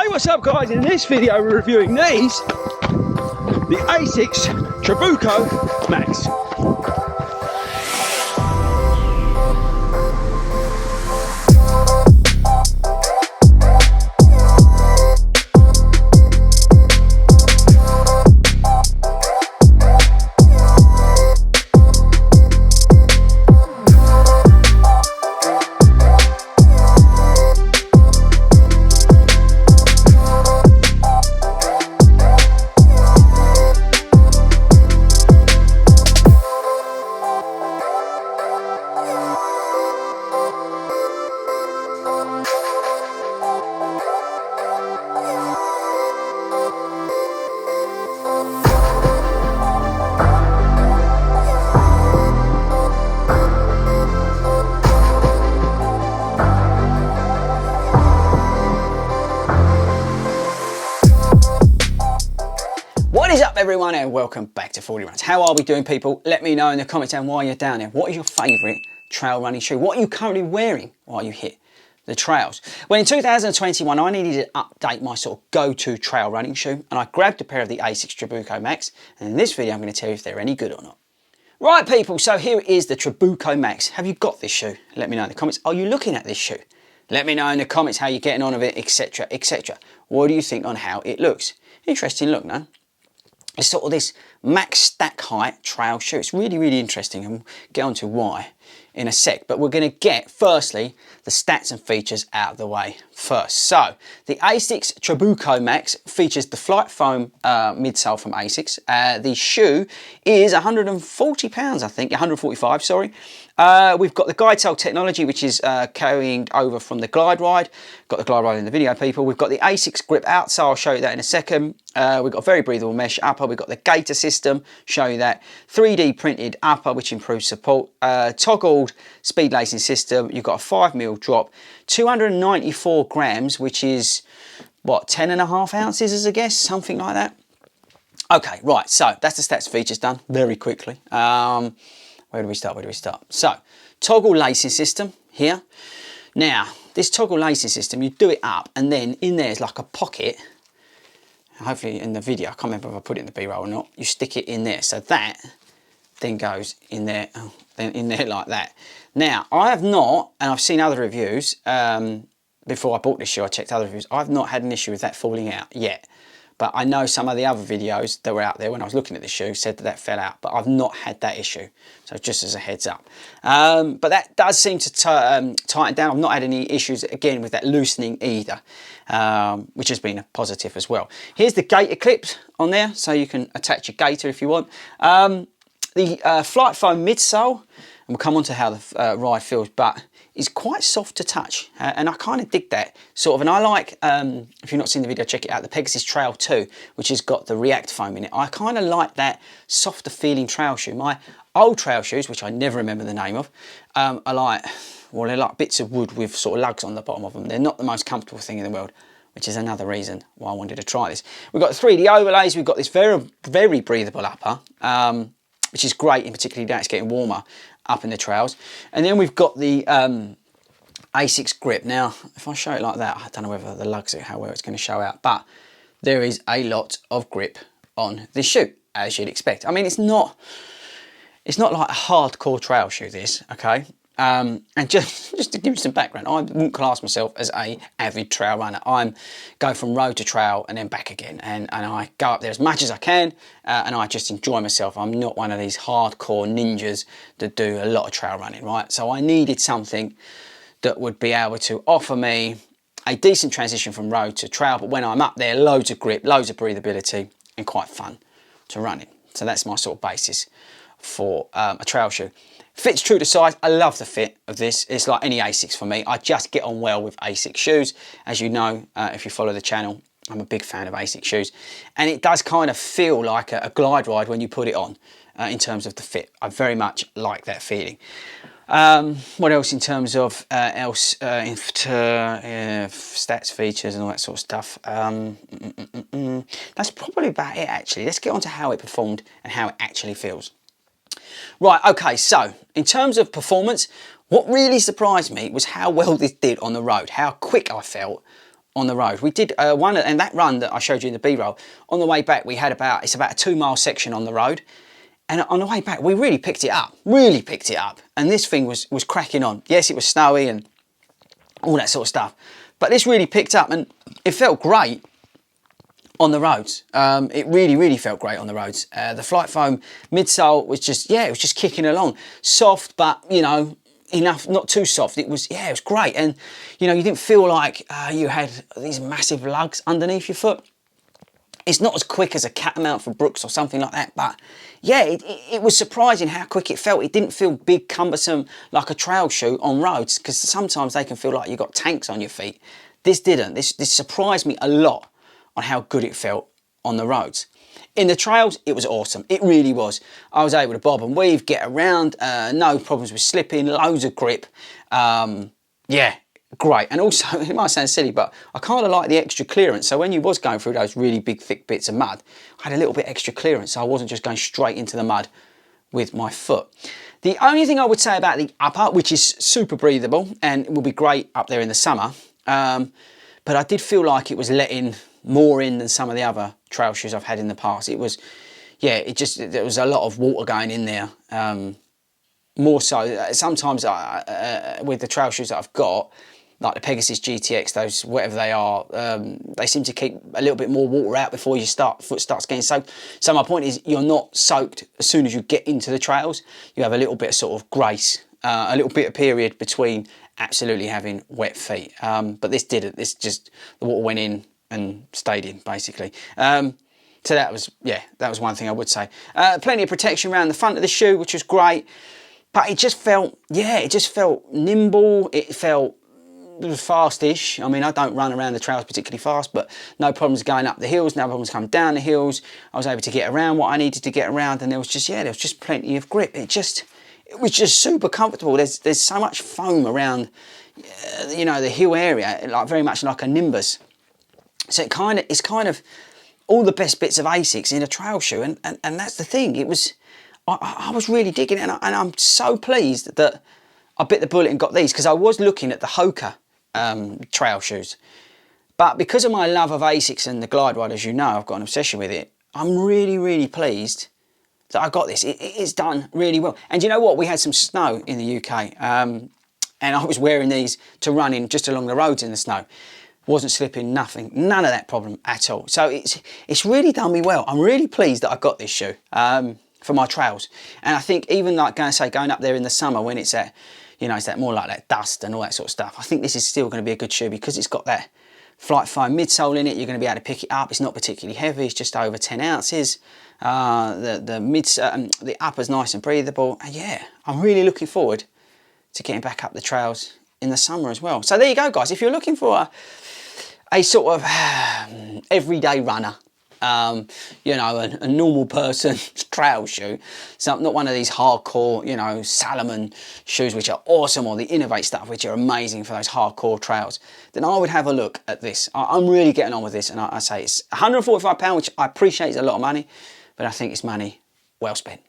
Hey, what's up guys? In this video we're reviewing these, the Asics Trabuco Max. What is up everyone and welcome back to 40 Runs. How are we doing people? Let me know in the comments down while you're down there. What is your favourite trail running shoe? What are you currently wearing while you hit the trails? Well, in 2021 I needed to update my sort of go-to trail running shoe and I grabbed a pair of the Asics Trabuco Max, and in this video I'm going to tell you if they're any good or not. Right people, so here is the Trabuco Max. Have you got this shoe? Let me know in the comments. Are you looking at this shoe? Let me know in the comments how you're getting on with it, etc, etc. What do you think on how it looks? Interesting look, no? It's sort of this max stack height trail shoe. It's really interesting, and we'll get on to why in a sec. But we're going to get firstly the stats and features out of the way first. So the Asics Trabuco Max features the Flight Foam midsole from Asics. The shoe is £140, I think, 145, sorry. We've got the guide tail technology, which is carrying over from the Glide Ride. Got the Glide Ride in the video, people. We've got the Asics grip outsole. I'll show you that in a second. We've got a very breathable mesh upper. We've got the gaiter system, show you that. 3D printed upper, which improves support. Toggled speed lacing system. You've got a 5mm drop. 294 grams, which is, what, 10.5 ounces as a guess? Something like that. Okay, right. So that's the stats features done very quickly. Where do we start? Where do we start? So, toggle lacing system here. Now, this toggle lacing system, you do it up and then in there is like a pocket. Hopefully in the video, I can't remember if I put it in the B-roll or not. You stick it in there. So that then goes in there, then in there like that. Now, I have not, and I've seen other reviews, before I bought this shoe, I checked other reviews. I've not had an issue with that falling out yet. But I know some of the other videos that were out there when I was looking at the shoe said that fell out, but I've not had that issue. So just as a heads up. But that does seem to tighten down. I've not had any issues, again, with that loosening either, which has been a positive as well. Here's the gaiter clips on there, so you can attach your gaiter if you want. The Flight Foam midsole, and we'll come on to how the ride feels, but is quite soft to touch, and I kind of dig that sort of. And I like, if you've not seen the video, check it out, the Pegasus Trail 2, which has got the React foam in it. I kind of like that softer feeling trail shoe. My old trail shoes, which I never remember the name of, are like, well, they're like bits of wood with sort of lugs on the bottom of them. They're not the most comfortable thing in the world, which is another reason why I wanted to try this. We've got 3D overlays. We've got this very breathable upper, which is great, in particularly now it's getting warmer up in the trails. And then we've got the Asics grip. Now, if I show it like that, I don't know whether the lugs are how well it's going to show out, but there is a lot of grip on this shoe, as you'd expect. I mean, it's not like a hardcore trail shoe, this, okay? And just to give you some background, I wouldn't class myself as a avid trail runner. I go from road to trail and then back again, and I go up there as much as I can, and I just enjoy myself. I'm not one of these hardcore ninjas that do a lot of trail running, right? So I needed something that would be able to offer me a decent transition from road to trail, but when I'm up there, loads of grip, loads of breathability, and quite fun to run in. So that's my sort of basis for a trail shoe. Fits true to size. I love the fit of this. It's like any Asics for me. I just get on well with Asics shoes. As you know, if you follow the channel, I'm a big fan of Asics shoes. And it does kind of feel like a glide ride when you put it on in terms of the fit. I very much like that feeling. What else in terms of stats, features and all that sort of stuff? That's probably about it actually. Let's get on to how it performed and how it actually feels. Right, okay, so in terms of performance, what really surprised me was how well this did on the road, how quick I felt on the road. We did one, and that run that I showed you in the B-roll, on the way back we had it's about a 2-mile section on the road, and on the way back we really picked it up, and this thing was cracking on. Yes, it was snowy and all that sort of stuff, but this really picked up and it felt great on the roads. It really felt great on the roads. The Flight Foam midsole was just, yeah, it was just kicking along. Soft, but you know, enough, not too soft. It was, yeah, it was great. And you know, you didn't feel like you had these massive lugs underneath your foot. It's not as quick as a Catamount for Brooks or something like that, but yeah, it was surprising how quick it felt. It didn't feel big, cumbersome like a trail shoe on roads, because sometimes they can feel like you've got tanks on your feet. This didn't. This surprised me a lot on how good it felt on the roads. In the trails, it was awesome. It really was. I was able to bob and weave, get around, no problems with slipping, loads of grip. Yeah, great. And also, it might sound silly, but I kind of like the extra clearance. So when you was going through those really big, thick bits of mud, I had a little bit extra clearance, so I wasn't just going straight into the mud with my foot. The only thing I would say about the upper, which is super breathable and will be great up there in the summer, but I did feel like it was letting more in than some of the other trail shoes I've had in the past. It was, yeah, there was a lot of water going in there. More so, sometimes with the trail shoes that I've got, like the Pegasus GTX, those, whatever they are, they seem to keep a little bit more water out before your foot starts getting soaked. So my point is, you're not soaked as soon as you get into the trails. You have a little bit of sort of grace, a little bit of period between absolutely having wet feet. But this didn't. This just, the water went in and stayed in, basically. So that was, yeah, that was one thing I would say. Plenty of protection around the front of the shoe, which was great. But it just felt, yeah, it just felt nimble. It was fast-ish. I mean, I don't run around the trails particularly fast, but no problems going up the hills, no problems coming down the hills. I was able to get around what I needed to get around, and there was just, yeah, there was just plenty of grip. It was just super comfortable. There's so much foam around, you know, the heel area, like very much like a Nimbus. So it's kind of all the best bits of Asics in a trail shoe, and that's the thing. It was, I was really digging it, and I'm so pleased that I bit the bullet and got these, because I was looking at the Hoka trail shoes, but because of my love of Asics and the Glide Ride, as you know, I've got an obsession with it. I'm really pleased that I got this. It's done really well. And you know what? We had some snow in the UK, and I was wearing these to run in just along the roads in the snow. Wasn't slipping, nothing, none of that problem at all. So it's really done me well. I'm really pleased that I got this shoe for my trails. And I think even like going up there in the summer when it's at, you know, it's that more like that dust and all that sort of stuff, I think this is still going to be a good shoe because it's got that Flight Foam midsole in it. You're going to be able to pick it up. It's not particularly heavy. It's just over 10 ounces. The upper's nice and breathable. And yeah, I'm really looking forward to getting back up the trails in the summer as well. So there you go, guys. If you're looking for a sort of everyday runner, you know, a normal person trail shoe, so not one of these hardcore, you know, Salomon shoes which are awesome, or the Innovate stuff which are amazing for those hardcore trails, then I would have a look at this. I'm really getting on with this, and I say it's £145, which I appreciate is a lot of money, but I think it's money well spent.